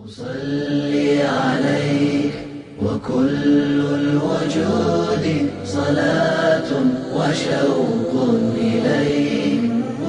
أصلي عليك وكل الوجود صلاة وشوق إليك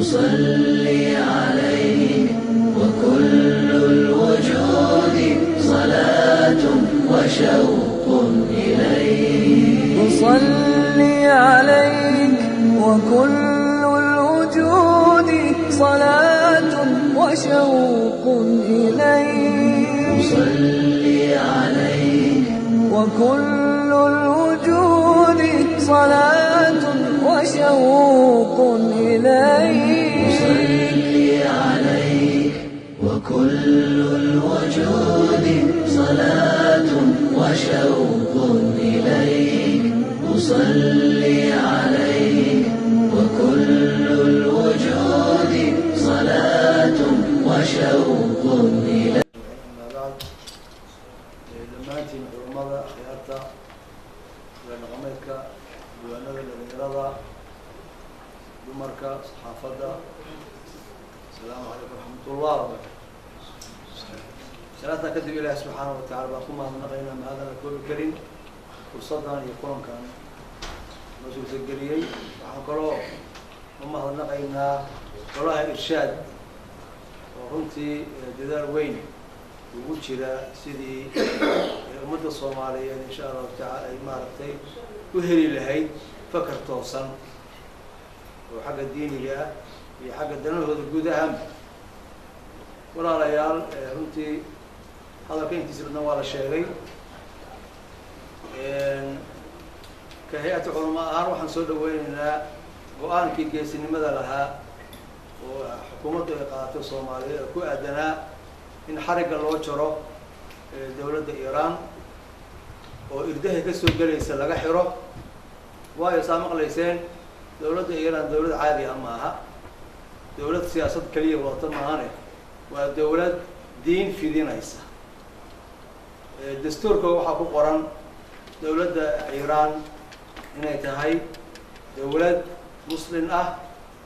أصلي عليك وكل الوجود صلاة وشوق إليك أصلي عليك وكل الوجود صلاة وشوق إليك أصلي عليك وكل الوجود صلاة وشوق إليك أصلي عليك وكل الوجود صلاة وشوق إليك أصلي عليك وكل الوجود صلاة وشوق إليك dhammaantiin culimada akhyaarta dhaqameedka diiwaanada dhalinyarada dumarka saxaafadda asalaamu calaykum waraxmatullah salaada kadib ilaahi subxaanahu watacaala baan ku mahadnaqaynaa mahadana koobi karin fursadan iyo kulankan noo suurtageliyey waxaan kaloo u mahadnaqaynaa golaha irshaad oo runtii dadaal weyn ugu jira sidii ummadda Soomaaliyeed insha Allah taala ay maaragtay u heli lahayd fakar toosan oo xagga diiniga iyo xagga danahooda guud ahaan walaalayaal runtii hadalka intiisa badan waa la sheegay ka hay'adda culamo ahaan waxaan soo dhaweynaynaa go'aankii geesinimada lahaa oo xukuumaddu ay qaadatay Soomaaliya ku aadanaa in xariga loo jaro dawladda Iran oo irdaha ka soo galaysa laga xiro waayo saamaqleyseen dawladda Iran dawlad caadi ah maaha dawlad siyaasad kaliya wadata maahane waa dawlad diin fidinaysa dastuurka waxa ku qoran dawladda Iran inay tahay dawlad muslim ah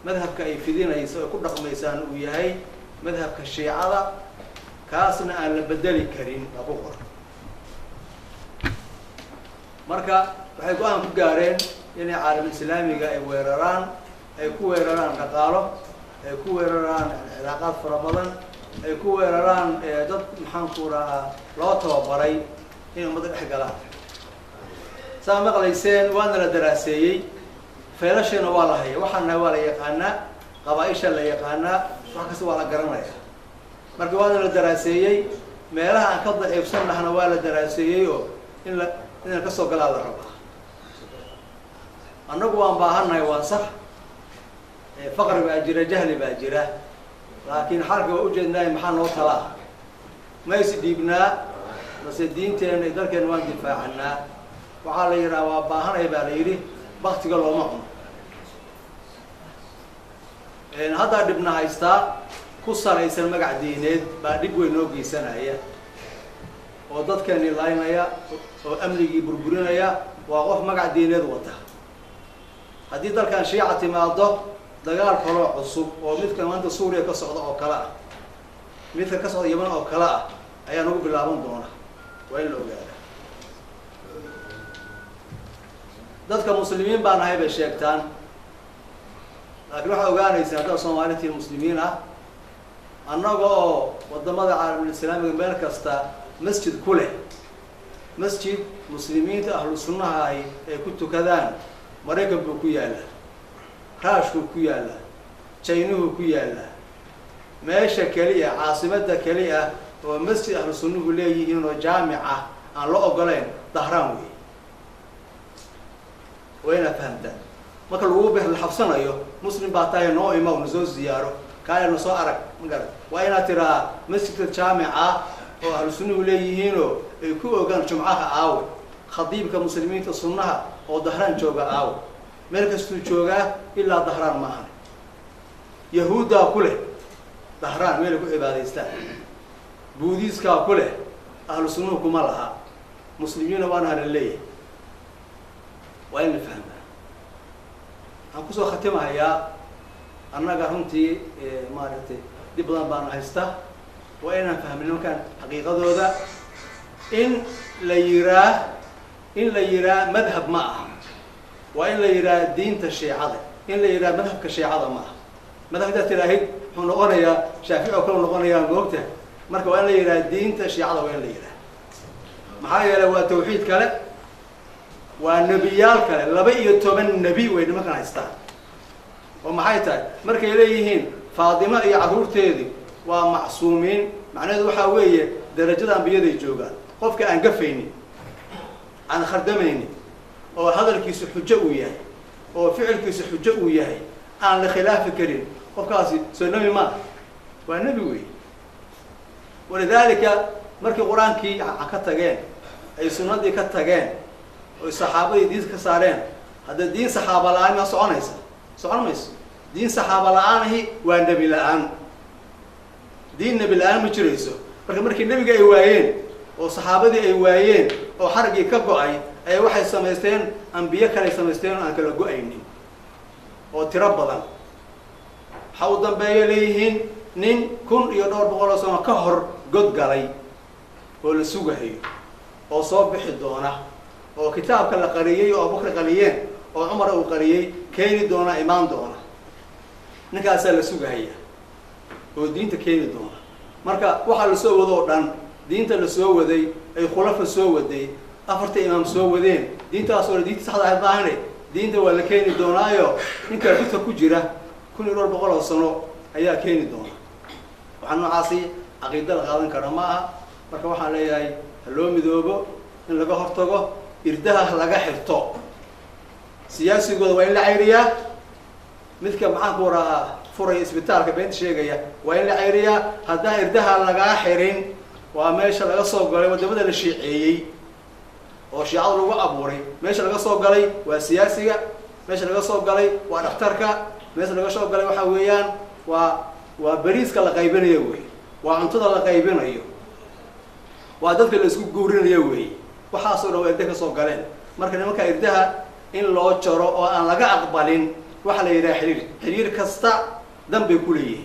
madhabka ay fidinayso oo ku dhaqmaysaan uu yahay madhabka shiicada kaasna aan la bedeli karin lagu qoro marka waxay go'aan ku gaareen inay caalam islaamiga ay ku weeraraan dhaqaalo ay ku weeraraan cilaaqaad fara badan ay ku weeraraan dad maxaan ku rahaa loo tababaray in ummadda dhex galaan saa maqlayseen waana la daraaseeyey feelashana waa la hayay waxaana waa la yaqaanaa qabaa'isha la yaqaanaa wax kasta waa la garanayaa marka waana la daraaseeyey meelaha aan ka daciifsan lahna waa la daraaseeyey oo in ka soo galaa la rabaa annagu waan baahannahay waa sax faqri baa jira jahli baa jira laakiin xalka waa ujeednaay maxaa noo talaa ma is dhiibnaa base diinteena iyo dalkeena waan difaacanaa waxaa la yidhaha waa baahanay baa la yidhi baktiga looma cuno haddaa dhibna haystaa ku salaysan magac diineed baa dhib weyn noo geysanaya oo dadkeeni laynaya oo amnigii burburinaya waa qof magac diineed wata haddii dalkan shiica timaado dagaal kaloo cusub oo midka maanta Suuriya ka socda oo kale ah midka ka socda Yemen oo kale ah ayaa nagu bilaaban doona waa in la ogaado dadka muslimiin baan ahay bay sheegtaan laakiin waxa ogaanaysaa dad Soomaaliyeed muslimiin ah annaga oo wadamada caalamka islaamiga meel kasta masjid ku leh masjid muslimiinta ahlu sunnaha ay ku tukadaan Mareykan buu ku yaala Raashku ku yaala China ku yaala meesha kaliya caasimada kaliya oo masjid ahlu sunnuhu leeyihiin oo jaamica aan la ogoleen Dahraan wayna fahamtaan marka lagu bixi xabsanayo muslim baa tahay noo imaw soo ziyaaro kaayna soo arag magar waa ina tiraa masjidka jaamica oo ahlu sunnuhu leeyihiin oo ay ku ogaan jumcaha aaw khadiibka muslimiinta sunnaha oo Dahraan jooga aaw meel kastuu jooga ilaa Dahraan ma aha yahuuda ku leh Dahraan meel ku cibaadaystaan buudiiska ku leh ahlu sunnuhu kuma laha muslimiina waan hal leeyahay waa in la fahmaa aan ku soo khatimayaa annaga runtii maaragtay dib badan baan haystaa وإن فهمنا كان حقيقة ذا إن لا يرى مذهب معه وإن لا يرى دين الشيعة إن لا يرى مذهب كالشيعة معه مذهب ذا تلاهي هو نقول يا شافعي وكل نقول يا وقته مركب وإن لا يرى دين الشيعة وإن لا يرى محايا لو توحيد كله والنبيال كله لبي يتوبن النبي وين ما كان يستاهل ومحايته مركب إليهين فاطمة يا عبور تيدي ومعصومين معناه ذو حويه درجة الأنبياء ذي جوجان قف كأن قفيني أنا خدميني أو هذا الكيس حجة وياي أو فعل كيس حجة وياي أنا لخلاف كريم قف كاسي سنبي ما والنبي وي ولذلك مركب قرآن كي عكتجان أي سنة دي كتجان والصحابة دي كسارين هذا دين صحابة الآن ما صعون ميس دين صحابة الآن هي والنبي الآن دين النبي الآن مجريسه مركب النبي جاي وايين وصحابة أي وايين أو حرق يكبعي أي واحد سمستين أنبياء كانوا سمستين أن كانوا جوعيني وتربضا حوضا بيليهن نين كن يدور بقول سما كهر قد قلي والسوق هي وصوب بحدونا وكتاب كلا قرية أو بكر قليين أو عمر أو قرية كين دونا إيمان دونا نكاسة السوق هي ودين تكين دونا مركا وحال السوق ذو دين تلسوق ذي أي خلاف السوق ذي أفرت إمام سوق ذين دين تأصل دين تصحى على ظاهره دين ده ولا كين دونايو إنك كنت كجرة كل يوم بقول الصنو هي كين دونا وحنا عاصي عقيدة الغالين كرماها مركا وحال لي اللوم ذوبه إن لقى هرتقه إردها لقى حرتو سياسي قد وين العيرية مثل معاك ورا فرع إسبيتال كبنت شيء جاية وين العيرية هذا إردها لقى حرين وماشي لقى صوب قالي وده بدل الشيعي وشيعة لقى أبوري ماشي لقى صوب قالي وسياسية ماشي لقى صوب قالي ونحترك ماشي لقى صوب قالي وحويان وبريس كلا قايبين يوي وعنطة لا قايبين أيوه وعدد اللي يسوق جورين يوي وحاصل هو يدك صوب قالين مركنا مكا إردها إن لو جرى وأن لقى أقبلين وحلا يرى حرير كستا دم بكليه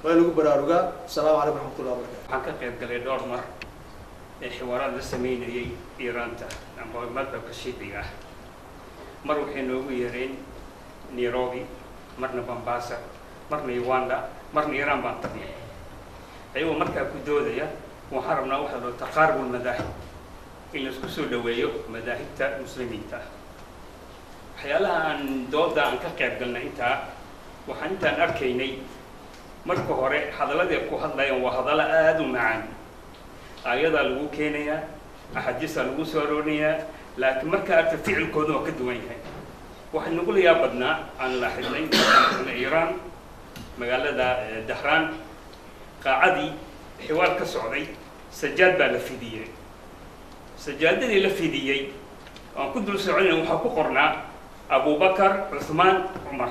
وينقول براروجا السلام عليكم ورحمة الله وبركاته. حكى قيد قليل دور مر الحوارات السمين هي إيران تا أما مدة كشيدية مروا حينو يرين نيروبي مرنا بامباسا مرنا يواندا مرنا إيران بانتبي أيوة مركا كدودية وحرمنا واحد تقارب المذاهب إن نسكسو لويو مذاهب تا مسلمين تا حيالها أن دودا أن كقيد قلنا إنتا وحنتا أركيني marka hore hadalladii ku hadlayeen waa hadallo aad u macaan ayada lagu keenaya ahadiisa lagu soo roonaya laakiin marka aad ficilkooda oo ka duwan yahay waxaan nagu leeyahay badnaa aan la xidhnay Iran magaalada Dahran qaacadi xiwaar ka socday sajaad baa la fidiyay sajaadadii la fidiyay aan ku dul soconay waxa ku qornaa Abu Bakar Uthman Umar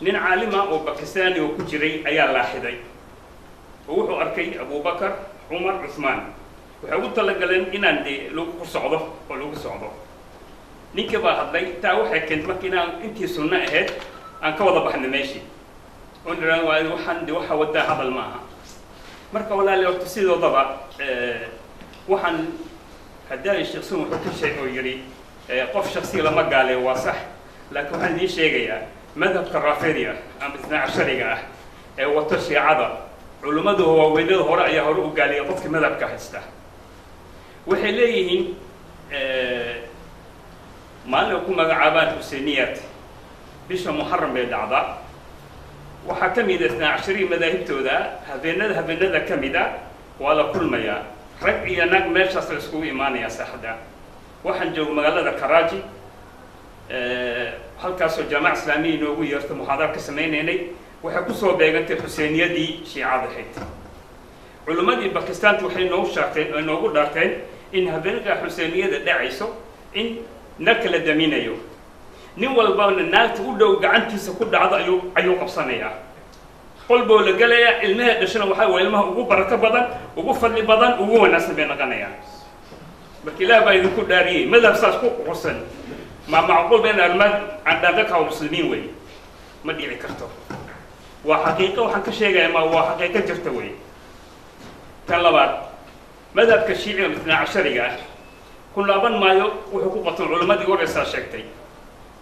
nin caalima oo Bakistaani oo ku jiray ayaa la xiday oo wuxuu arkay Abu Bakar Umar Uthman waxa uu talagaleen inaan lagu socdo oo lagu socdo ninka baa hadlay taa waxay keentay markii intii sunna ahayd aan ka wada baxnay meeshii oo niraan waxa wada hadal maaha marka walaal oo sidoodaba waxaan hadaa shakhsi wuxuu ku sheegay yiri qof shakhsi lama gaaleeyo waa sax laakiin waxaan idin sheegayaa مذهب كرافيريا أم 12 رجعة وتشي عضا علماء هو ويده هراء يهرب قال يطفي مذهب كهسته وحليهن ما لكم عباد حسينيات بيش محرم بين الأعضاء وحكم إذا 12 مذاهب تودا هذا كم إذا ولا كل ما يا رجع يناق ماشى سلسكو إيماني يا سحدا وحنجو مغلى كراجي halkaasoo jamaac islaamiyi noogu yeerto muxaadar ka sameynay waxa ku soo beegantay Xuseeniyadii Shiicada ahayd culimadii Pakistan waxay noogu dhaarteen in habeenka Xuseeniyada dhacayso in nakala daminayo nin walba naagta u dhow gacantiisa ku dhacdo ayuu qabsanaya qalboo la galaya ilmaha dhashana waxa way ilmaha ugu baraka badan ugu fadli badan ugu wanaagsan bay noqonayaan markii la baa idinku dhaariyay madhab saas ku qusan ما معقول بين المد عند ذكر المسلمين وين ما دي ذكرته وحقيقة وحن كشيء ما هو حقيقة جرتوي كلابات مذهب كشيعي الاثنا عشرية كل أبن ما وحقوق العلماء دي ورثة شكتي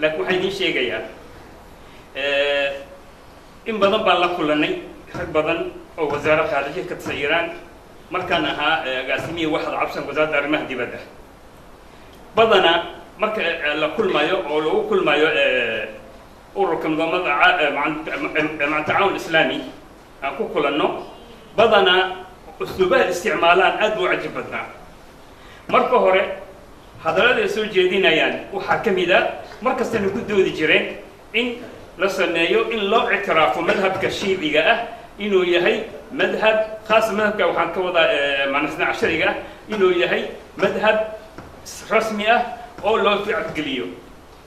لكن حيني شيء جيا إن بدن بالله كلني حق بدن أو وزارة خارجية كتسيران مركانها قاسمية واحد عبسن وزارة المهدي بده بدنا مرك لكل ما أو كل ما أوركم ضمن مع التعاون الإسلامي أكو كلنا بدنا أسلوبه استعمالان أدو عجب بدنا مركو هره هذا الرسول جدينا يعني وحكم إذا مركز تنقد دودي جرين إن لسنايو إن لا اعتراف مذهب كشيعي إنه يهي مذهب خاص مذهب كوحان كوضع مع الاثنا عشرية إنه يهي مذهب رسمية أو لا تعقليه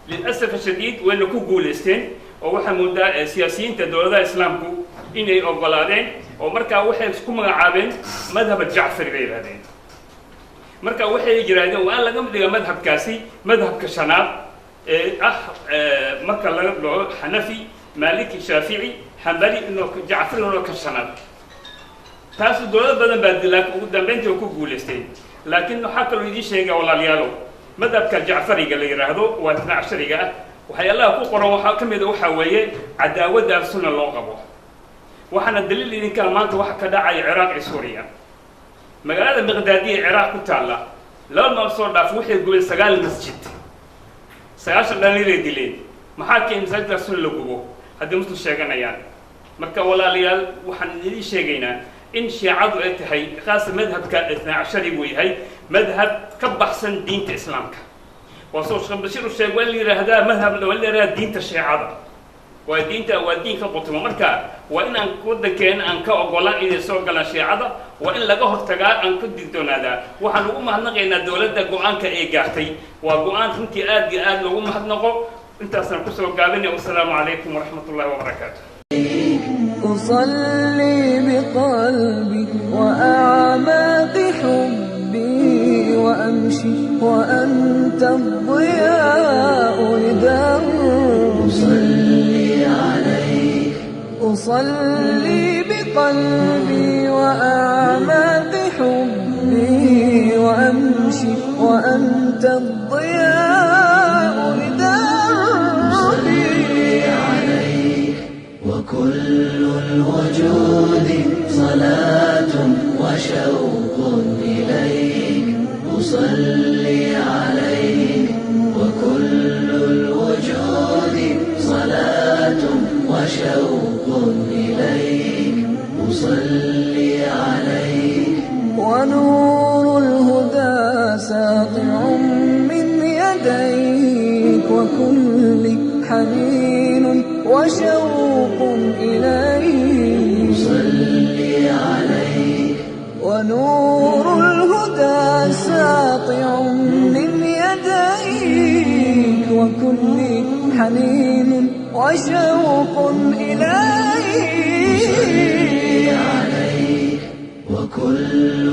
للأسف الشديد وإنه كو جولستين أو حمودا سياسيين تدولة إسلامكو إنه أقبلادين أو مركا وحي كم عابين مذهب الجعفري غير هذين مركا وحي يجرادين وأنا لقم دي مذهب كاسي مذهب كشناب مركا لقم حنفي مالكي شافعي حنبلي إنه جعفري إنه كشناب تاسو الدولة بدن بدلك وقدام بنتي وكو جولستين لكنه حكى له يجي شيء ولا ليالو مذهب كالجعفري قال لي هذا و12 شريعة وحي الله كقرا وحكم إذا وحويه عداوة درسنا اللغة وحنا الدليل اللي كان مانته واحد كداعي العراق سوريا مقالة بغدادية العراق كتالا لا المنصور ده فوحي يقول سجال المسجد سجاش دليل دليل محاكم مسجد درسنا اللغة هذا مثل شيء كنا يعني مركا ولا ليال وحنا اللي شيء إن شيعة هي خاص مذهب كاثنا عشري وهي مذهب كبحسن دين الإسلام وصوش بشير الشيء واللي هذا مذهب واللي راه دين الشيعة ودين كقطم مركا وإن أنكود كان أنك أقولا إن سوق الشيعة وإن لقاه تجار أنكود دون هذا وحنو ما هنقينا الدولة ده قوان كإيجاحتي وقوان خنتي آد لو ما هنقو أنت أصلا كسر قابلني والسلام عليكم ورحمة الله وبركاته. أصلي بقلبي وأعماق حبي وأمشي وأنت الضياء لدربي أصلي عليك أصلي بقلبي وأعماق حبي وأمشي وأنت الضياء لدربي عليك وكل الوجود صلاة وشوق إليك أصلي عليك وكل الوجود صلاة وشوق إليك أصلي عليك ونور الهدى ساطع من يديك وكل حنين وشوق إليك أصلي عليك ونور الهدى ساطع من يديك وكل حنين وشوق إليك عليك وكل